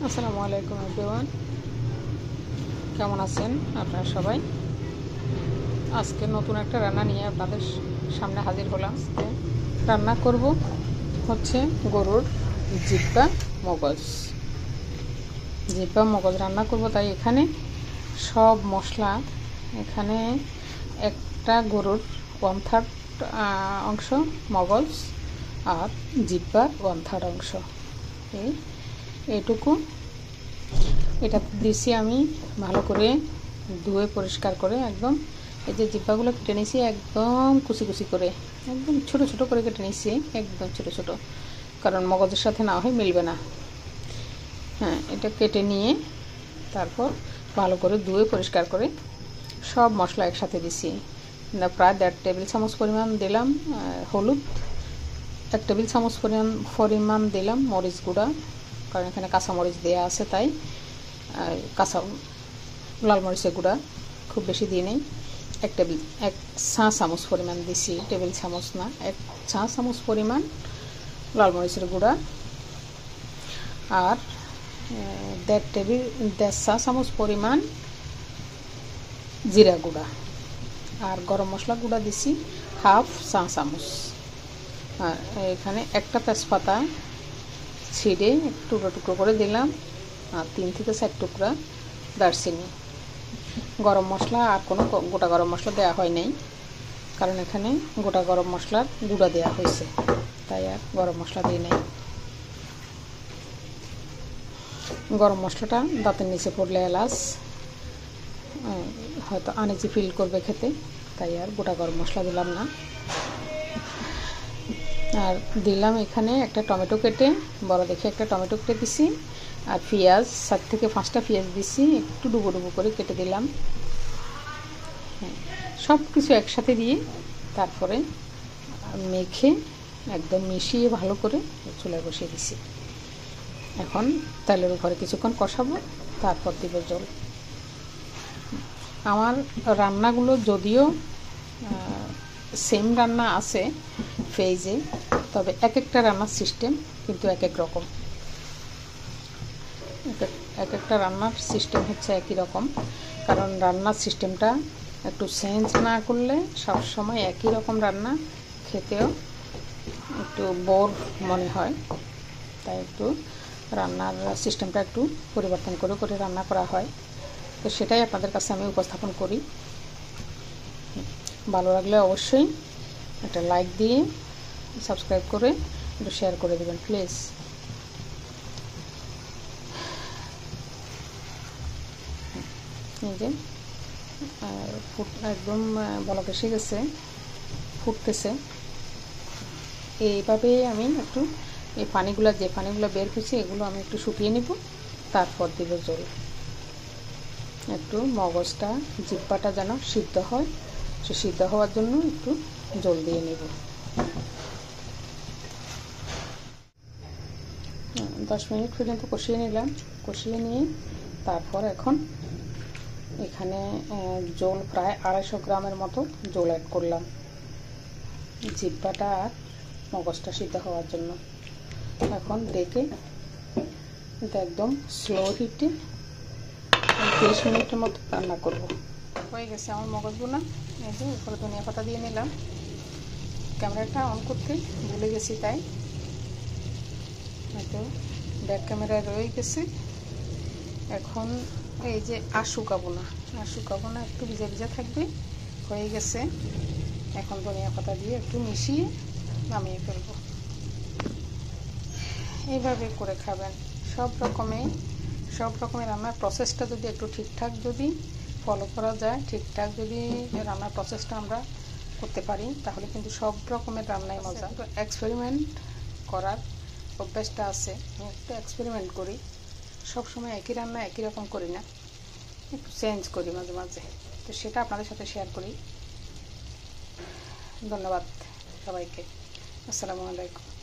আসসালামু আলাইকুম এভরিওয়ান, কেমন আছেন আপনারা সবাই? আজকে নতুন একটা রান্না নিয়ে আপনাদের সামনে হাজির হলাম। রান্না করব হচ্ছে গরুর জিব্বা মগজ রান্না করব। তাই এখানে সব মশলা, এখানে একটা গরুর 1/3 অংশ মগজ আর জিব্বার 1/3 অংশ, এইটুকু এটা দিছি আমি ভালো করে ধুয়ে পরিষ্কার করে। একদম এই যে জিব্বাগুলো কেটে নিয়েছি একদম কুচি কুচি করে, একদম ছোট ছোট করে কেটে নিয়েছি, একদম ছোট ছোট, কারণ মগজের সাথে না হয় মিলবে না। হ্যাঁ, এটা কেটে নিয়ে তারপর ভালো করে ধুয়ে পরিষ্কার করে সব মশলা একসাথে দিছি। প্রায় 1.5 টেবিল চামচ পরিমাণ দিলাম হলুদ, 1 টেবিল চামচ পরিমাণ দিলাম মরিচ গুঁড়া, কারণ এখানে কাঁচা মরিচ দেওয়া আছে, তাই কাঁচা লাল মরিচের গুঁড়া খুব বেশি দিয়ে নেই। 1 চা চামচ পরিমাণ দিছি, টেবিল চামচ না, 1 চা চামচ পরিমাণ লাল মরিচের গুঁড়া আর 1.5 চা চামচ পরিমাণ জিরা গুঁড়া, আর গরম মশলা গুঁড়া দিছি 1/2 চা চামচ। আর এখানে একটা তেজপাতা ছিঁড়ে টুকরো টুকরো করে দিলাম, আর 3 থেকে 4 টুকরা দারচিনি। গরম মশলা আর কোনো গোটা গরম মশলা দেওয়া হয় নাই, কারণ এখানে গোটা গরম মশলার গুঁড়া দেওয়া হয়েছে, তাই আর গরম মশলা দিই নাই। গরম মশলাটা দাঁতের নিচে পড়লে এলাচ হয়তো আনিজি ফিল করবে খেতে, তাই আর গোটা গরম মশলা দিলাম না। আর দিলাম এখানে একটা টমেটো কেটে, বড় দেখে একটা টমেটো কেটে দিছি, আর পেঁয়াজ 4 থেকে 5টা পেঁয়াজ দিছি, একটু ডুবো ডুবো করে কেটে দিলাম। সব কিছু একসাথে দিয়ে তারপরে মেখে একদম মিশিয়ে ভালো করে চুলায় বসিয়ে দিছি। এখন তেলের উপরে কিছুক্ষণ কষাবো, তারপর দিব জল। আমার রান্নাগুলো যদিও সেম রান্না আছে পেজে, তবে এক একটা রান্নার সিস্টেম কিন্তু এক এক রকম। এক একটা রান্নার সিস্টেম হচ্ছে একই রকম, কারণ রান্নার সিস্টেমটা একটু চেঞ্জ না করলে সবসময় একই রকম রান্না খেতেও একটু বোর মনে হয়, তাই একটু রান্নার সিস্টেমটা একটু পরিবর্তন করে করে রান্না করা হয়। তো সেটাই আপনাদের কাছে আমি উপস্থাপন করি। ভালো লাগলে অবশ্যই একটা লাইক দিয়ে সাবস্ক্রাইব করে একটু শেয়ার করে দেবেন প্লিজ। এই যে একদম বলক এসে গেছে, ফুটতেছে। এইভাবে আমি একটু এই যে পানিগুলো বের হয়েছে এগুলো আমি একটু শুকিয়ে নেব, তারপর দিব জল। একটু মগজটা জিব্বাটা যেন সিদ্ধ হয়, সে সিদ্ধ হওয়ার জন্য একটু জল দিয়ে নেব। 10 মিনিট পর্যন্ত কষিয়ে নিলাম। কষিয়ে নিয়ে তারপর এখন এখানে জল প্রায় 250 গ্রামের মতো জল অ্যাড করলাম জিব্বাটা আর মগজটা সিদ্ধ হওয়ার জন্য। এখন ডেকে একদম স্লো হিটে 30 মিনিটের মতো রান্না করব। হয়ে গেছে আমার মগজগুলো। এই যে উপরে ধনিয়া পাতা দিয়ে নিলাম। ক্যামেরাটা অন করতে ভুলে গেছি, তাই হয়তো ব্যাক ক্যামেরায় রয়ে গেছে। এখন এই যে আর শুকাবো না, একটু ভিজা ভিজা থাকবে। হয়ে গেছে। এখন ধনিয়া পাতা দিয়ে একটু মিশিয়ে নামিয়ে ফেলবো। এইভাবে করে খাবেন। সব রকমের রান্নার প্রসেসটা যদি একটু ঠিকঠাক যদি ফলো করা যায়, ঠিকঠাক যদি রান্নার প্রসেসটা আমরা করতে পারি, তাহলে কিন্তু সব রকমের রান্নাই মজা। তো এক্সপেরিমেন্ট করার অভ্যাসটা আছে, আমি একটু এক্সপেরিমেন্ট করি। সবসময় একই রান্না একই রকম করি না, একটু চেঞ্জ করি মাঝে মাঝে। তো সেটা আপনাদের সাথে শেয়ার করি। ধন্যবাদ সবাইকে। আসসালামু আলাইকুম।